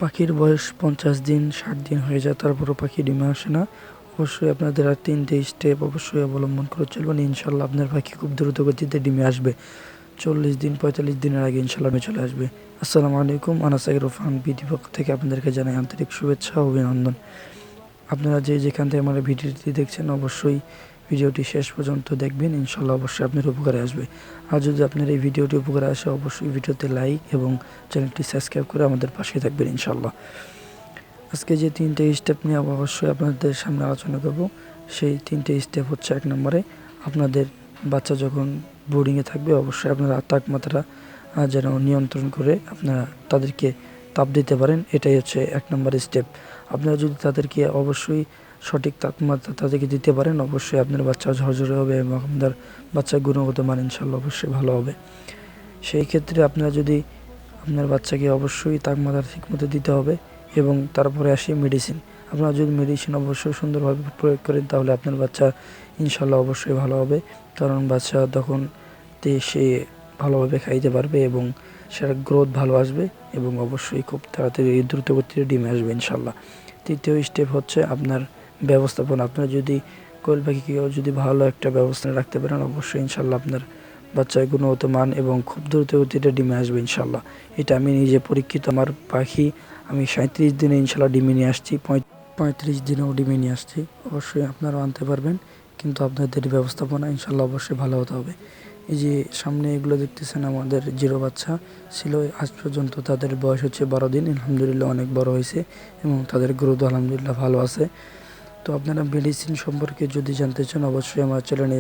পাখির বয়স 50 দিন 60 দিন হয়ে যায়, তারপরও পাখি ডিমে আসে না। অবশ্যই আপনাদের আর 3টে স্টেপ অবশ্যই অবলম্বন করে চলবেন। ইনশাল্লাহ আপনার পাখি খুব দ্রুত গতিতে ডিমে আসবে। 40 দিন 45 দিনের আগে ইনশাল্লাহ চলে আসবে। আসসালামু আলাইকুম। আনাস রোফান বিডি পক্ষ থেকে আপনাদেরকে জানাই আন্তরিক শুভেচ্ছা ও অভিনন্দন। আপনারা যেখান থেকে আমার ভিডিওটি দেখছেন অবশ্যই ভিডিওটি শেষ পর্যন্ত দেখবেন, ইনশাল্লাহ অবশ্যই আপনার উপকারে আসবে। আর যদি আপনার এই ভিডিওটি উপকারে আসে অবশ্যই ভিডিওতে লাইক এবং চ্যানেলটি সাবস্ক্রাইব করে আমাদের পাশে থাকবেন ইনশাল্লাহ। আজকে যে 3টে স্টেপ নিয়ে অবশ্যই আপনাদের সামনে আলোচনা করব, সেই 3টে স্টেপ হচ্ছে: 1 নম্বরে আপনাদের বাচ্চা যখন বোর্ডিংয়ে থাকবে অবশ্যই আপনারা তাপমাত্রা যেন নিয়ন্ত্রণ করে আপনারা তাদেরকে তাপ দিতে পারেন, এটাই হচ্ছে 1 নম্বর স্টেপ। আপনারা যদি তাদেরকে অবশ্যই সঠিক তাপমাত্রা তাদেরকে দিতে পারেন অবশ্যই আপনার বাচ্চা ঝরঝরে হবে এবং আপনার বাচ্চার গুণগত মান ইনশাল্লাহ অবশ্যই ভালো হবে। সেই ক্ষেত্রে আপনারা যদি আপনার বাচ্চাকে অবশ্যই তাপমাত্রা ঠিকমতো দিতে হবে। এবং তারপরে আসি মেডিসিন। আপনারা যদি মেডিসিন অবশ্যই সুন্দরভাবে প্রয়োগ করেন তাহলে আপনার বাচ্চা ইনশাল্লাহ অবশ্যই ভালো হবে, কারণ বাচ্চা তখন সে ভালোভাবে খাইতে পারবে এবং সেটার গ্রোথ ভালো আসবে এবং অবশ্যই খুব তাড়াতাড়ি দ্রুত গতিতে ডিমে আসবে ইনশাল্লাহ। 3য় স্টেপ হচ্ছে আপনার ব্যবস্থাপনা। আপনার যদি কোয়েল পাখিকেও যদি ভালো একটা ব্যবস্থা রাখতে পারেন অবশ্যই ইনশাল্লাহ আপনার বাচ্চার গুণগত মান এবং খুব দ্রুত গতিতে ডিমে আসবে ইনশাল্লাহ। এটা আমি নিজে পরীক্ষিত। আমার পাখি আমি 37 দিনে ইনশাল্লাহ ডিমে নিয়ে আসছি, 35 দিনেও ডিমে নিয়ে আসছি। অবশ্যই আপনারাও আনতে পারবেন, কিন্তু আপনাদের ব্যবস্থাপনা ইনশাল্লাহ অবশ্যই ভালো হতে হবে। এই যে সামনে এগুলো দেখতেছেন আমাদের জিরো বাচ্চা ছিল, আজ পর্যন্ত তাদের বয়স হচ্ছে 12 দিন। আলহামদুলিল্লাহ অনেক বড় হয়েছে এবং তাদের গ্রোথ আলহামদুলিল্লাহ ভালো আছে। তো আপনারা মেডিসিন সম্পর্কে যদি জানতে চান অবশ্যই আমার চ্যানেলে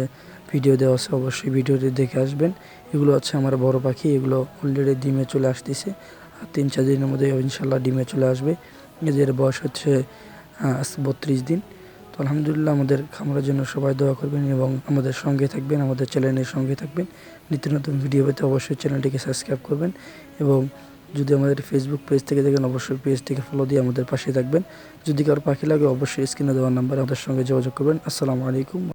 ভিডিও দেওয়া আছে, অবশ্যই ভিডিওটি দেখে আসবেন। এগুলো হচ্ছে আমার বড় পাখি, এগুলো অলরেডি ডিমে চলে আসতেছে, আর 3-4 দিনের মধ্যে ইনশাল্লাহ ডিমে চলে আসবে। এদের বয়স হচ্ছে 32 দিন। তো আলহামদুলিল্লাহ আমাদের খামারের জন্য সবাই দোয়া করবেন এবং আমাদের সঙ্গে থাকবেন, আমাদের চ্যানেলের সঙ্গে থাকবেন। নিত্য নতুন ভিডিও পেতে অবশ্যই চ্যানেলটিকে সাবস্ক্রাইব করবেন এবং যদি আমাদের ফেসবুক পেজ থেকে দেখেন অবশ্যই পেজটিকে ফলো দিয়ে আমাদের পাশে থাকবেন। যদি কারো পাখি লাগে অবশ্যই স্ক্রিনে দেওয়ার নাম্বারে আমাদের সঙ্গে যোগাযোগ করবেন। আসসালামু আলাইকুম।